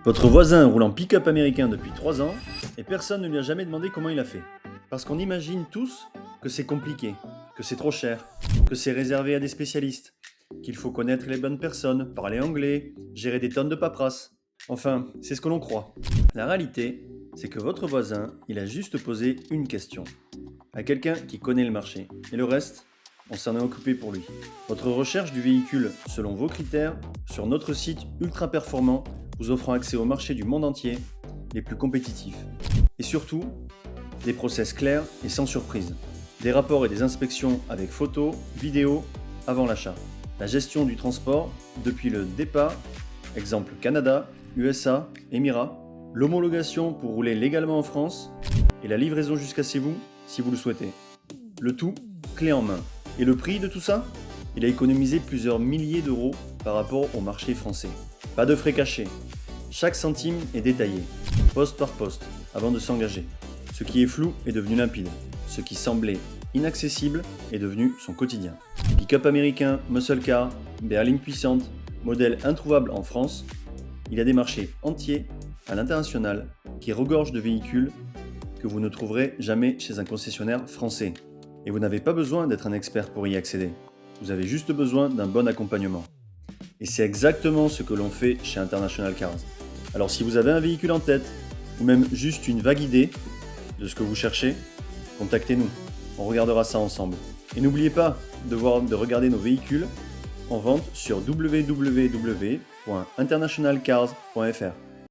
Votre voisin roule en pick-up américain depuis 3 ans et personne ne lui a jamais demandé comment il a fait. Parce qu'on imagine tous que c'est compliqué, que c'est trop cher, que c'est réservé à des spécialistes, qu'il faut connaître les bonnes personnes, parler anglais, gérer des tonnes de paperasse. Enfin, c'est ce que l'on croit. La réalité, c'est que votre voisin, il a juste posé une question à quelqu'un qui connaît le marché. Et le reste, on s'en est occupé pour lui. Votre recherche du véhicule selon vos critères sur notre site ultra performant vous offrant accès au marché du monde entier, les plus compétitifs. Et surtout, des process clairs et sans surprise. Des rapports et des inspections avec photos, vidéos, avant l'achat. La gestion du transport depuis le départ, exemple Canada, USA, Émirats. L'homologation pour rouler légalement en France et la livraison jusqu'à chez vous si vous le souhaitez. Le tout, clé en main. Et le prix de tout ça? Il a économisé plusieurs milliers d'euros par rapport au marché français. Pas de frais cachés. Chaque centime est détaillé, poste par poste, avant de s'engager. Ce qui est flou est devenu limpide. Ce qui semblait inaccessible est devenu son quotidien. Pick-up américain, muscle car, berline puissante, modèle introuvable en France, il y a des marchés entiers à l'international qui regorgent de véhicules que vous ne trouverez jamais chez un concessionnaire français. Et vous n'avez pas besoin d'être un expert pour y accéder. Vous avez juste besoin d'un bon accompagnement. Et c'est exactement ce que l'on fait chez International Cars. Alors si vous avez un véhicule en tête, ou même juste une vague idée de ce que vous cherchez, contactez-nous. On regardera ça ensemble. Et n'oubliez pas de regarder nos véhicules en vente sur www.internationalcars.fr.